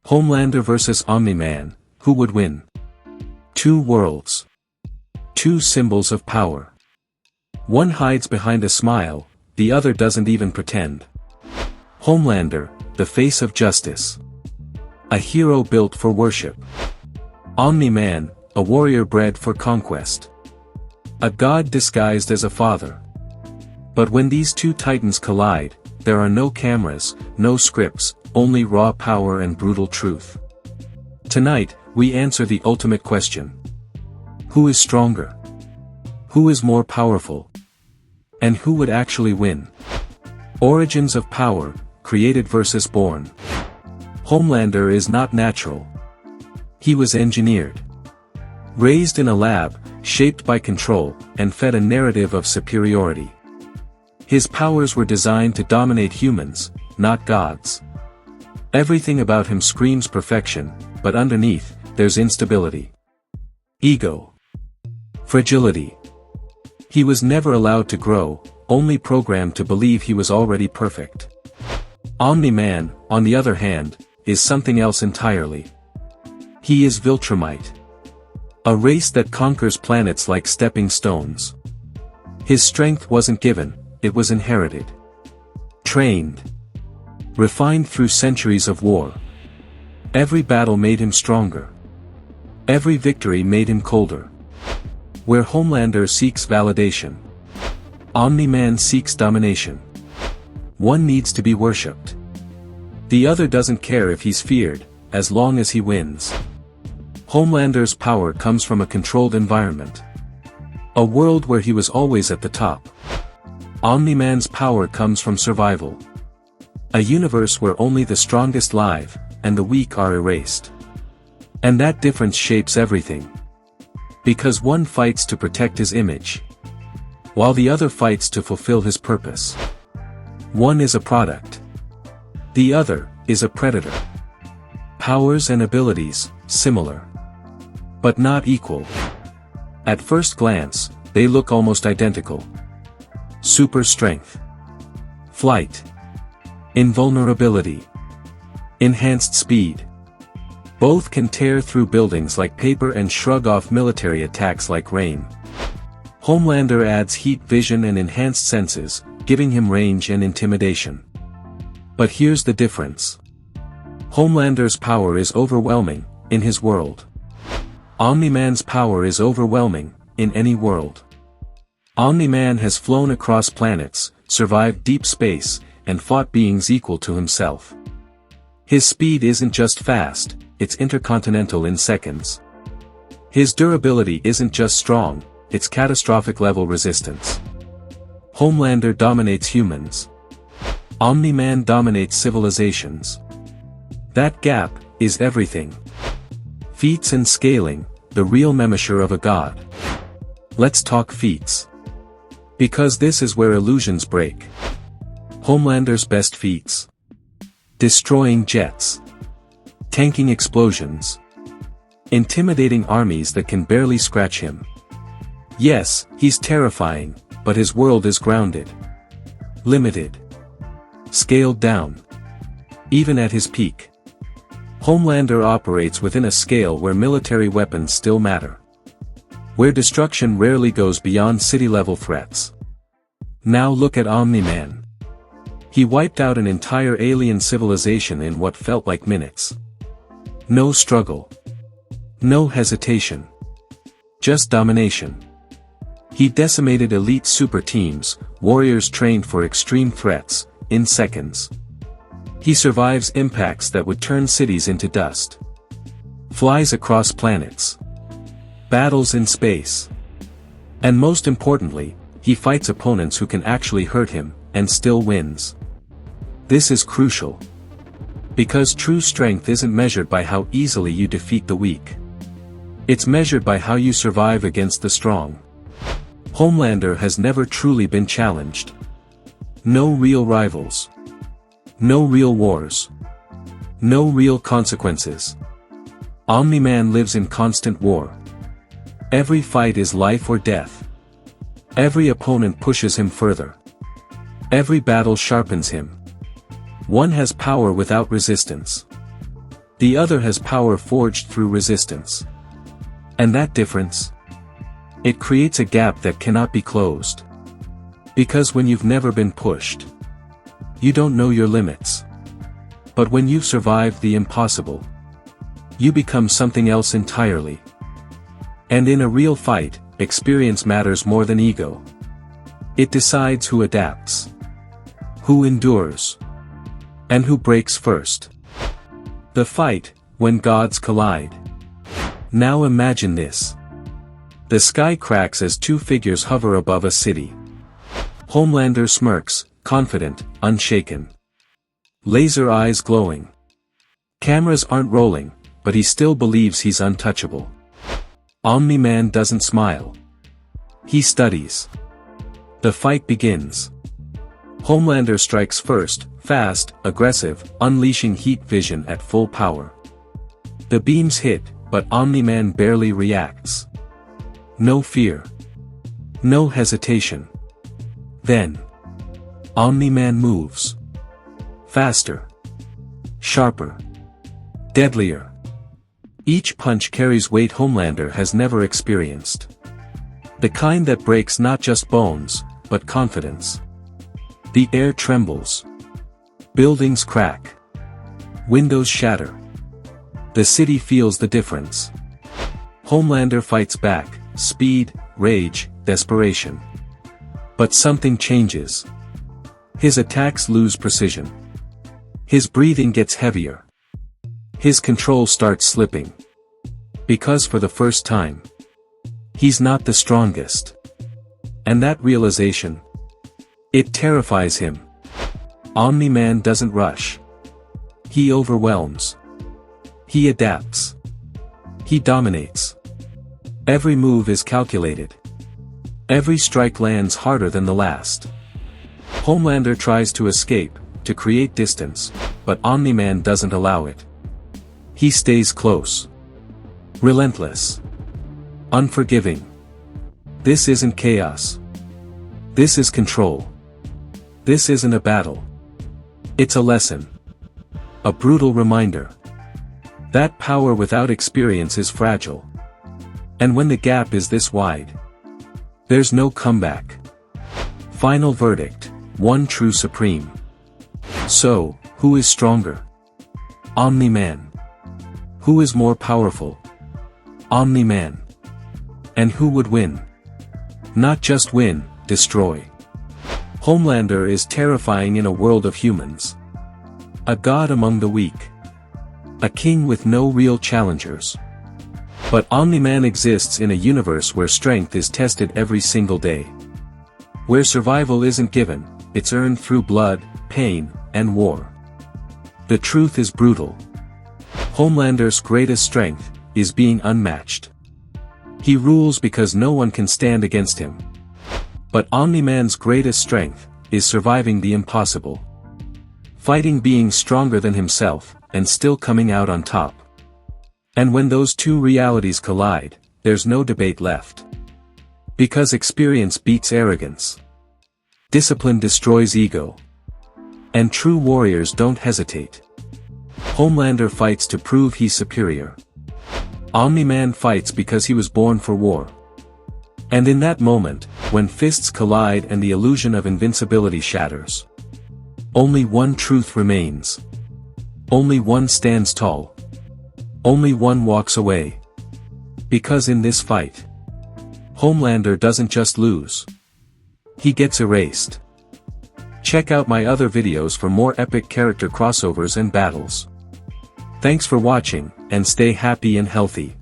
Homelander vs Omni-Man, who would win? Two worlds. Two symbols of power. One hides behind a smile, the other doesn't even pretend. Homelander, the face of justice. A hero built for worship. Omni-Man, a warrior bred for conquest. A god disguised as a father. But when these two titans collide, there are no cameras, no scripts, only raw power and brutal truth. Tonight, we answer the ultimate question. Who is stronger? Who is more powerful? And who would actually win? Origins of power, created versus born. Homelander is not natural. He was engineered. Raised in a lab, shaped by control, and fed a narrative of superiority. His powers were designed to dominate humans, not gods. Everything about him screams perfection, but underneath, there's instability. Ego. Fragility. He was never allowed to grow, only programmed to believe he was already perfect. Omni-Man, on the other hand, is something else entirely. He is Viltrumite. A race that conquers planets like stepping stones. His strength wasn't given, it was inherited. Trained. Refined through centuries of war. Every battle made him stronger. Every victory made him colder. Where Homelander seeks validation, Omni-Man seeks domination. One needs to be worshipped. The other doesn't care if he's feared, as long as he wins. Homelander's power comes from a controlled environment. A world where he was always at the top. Omni-Man's power comes from survival. A universe where only the strongest live, and the weak are erased. And that difference shapes everything. Because one fights to protect his image, while the other fights to fulfill his purpose. One is a product. The other is a predator. Powers and abilities, similar. But not equal. At first glance, they look almost identical. Super strength. Flight. Invulnerability. Enhanced speed. Both can tear through buildings like paper and shrug off military attacks like rain. Homelander adds heat vision and enhanced senses, giving him range and intimidation. But here's the difference. Homelander's power is overwhelming, in his world. Omni-Man's power is overwhelming, in any world. Omni-Man has flown across planets, survived deep space, and fought beings equal to himself. His speed isn't just fast, it's intercontinental in seconds. His durability isn't just strong, it's catastrophic level resistance. Homelander dominates humans. Omni-Man dominates civilizations. That gap is everything. Feats and scaling, the real measure of a god. Let's talk feats. Because this is where illusions break. Homelander's best feats. Destroying jets. Tanking explosions. Intimidating armies that can barely scratch him. Yes, he's terrifying, but his world is grounded. Limited. Scaled down. Even at his peak. Homelander operates within a scale where military weapons still matter. Where destruction rarely goes beyond city-level threats. Now look at Omni-Man. He wiped out an entire alien civilization in what felt like minutes. No struggle. No hesitation. Just domination. He decimated elite super teams, warriors trained for extreme threats, in seconds. He survives impacts that would turn cities into dust. Flies across planets. Battles in space. And most importantly, he fights opponents who can actually hurt him, and still wins. This is crucial. Because true strength isn't measured by how easily you defeat the weak. It's measured by how you survive against the strong. Homelander has never truly been challenged. No real rivals. No real wars. No real consequences. Omni-Man lives in constant war. Every fight is life or death. Every opponent pushes him further. Every battle sharpens him. One has power without resistance. The other has power forged through resistance. And that difference? It creates a gap that cannot be closed. Because when you've never been pushed, you don't know your limits. But when you've survived the impossible, you become something else entirely. And in a real fight, experience matters more than ego. It decides who adapts, who endures, and who breaks first. The fight, when gods collide. Now imagine this. The sky cracks as two figures hover above a city. Homelander smirks, confident, unshaken. Laser eyes glowing. Cameras aren't rolling, but he still believes he's untouchable. Omni-Man doesn't smile. He studies. The fight begins. Homelander strikes first, fast, aggressive, unleashing heat vision at full power. The beams hit, but Omni-Man barely reacts. No fear. No hesitation. Then, Omni-Man moves. Faster. Sharper. Deadlier. Each punch carries weight Homelander has never experienced. The kind that breaks not just bones, but confidence. The air trembles. Buildings crack. Windows shatter. The city feels the difference. Homelander fights back, speed, rage, desperation. But something changes. His attacks lose precision. His breathing gets heavier. His control starts slipping. Because for the first time, he's not the strongest. And that realization, it terrifies him. Omni-Man doesn't rush. He overwhelms. He adapts. He dominates. Every move is calculated. Every strike lands harder than the last. Homelander tries to escape, to create distance, but Omni-Man doesn't allow it. He stays close. Relentless. Unforgiving. This isn't chaos. This is control. This isn't a battle. It's a lesson. A brutal reminder. That power without experience is fragile. And when the gap is this wide, there's no comeback. Final verdict, one true supreme. So, who is stronger? Omni-Man. Who is more powerful? Omni-Man. And who would win? Not just win, destroy. Homelander is terrifying in a world of humans. A god among the weak. A king with no real challengers. But Omni-Man exists in a universe where strength is tested every single day. Where survival isn't given, it's earned through blood, pain, and war. The truth is brutal. Homelander's greatest strength is being unmatched. He rules because no one can stand against him. But Omni-Man's greatest strength is surviving the impossible. Fighting being stronger than himself, and still coming out on top. And when those two realities collide, there's no debate left. Because experience beats arrogance. Discipline destroys ego. And true warriors don't hesitate. Homelander fights to prove he's superior. Omni-Man fights because he was born for war. And in that moment, when fists collide and the illusion of invincibility shatters, only one truth remains. Only one stands tall. Only one walks away. Because in this fight, Homelander doesn't just lose. He gets erased. Check out my other videos for more epic character crossovers and battles. Thanks for watching, and stay happy and healthy.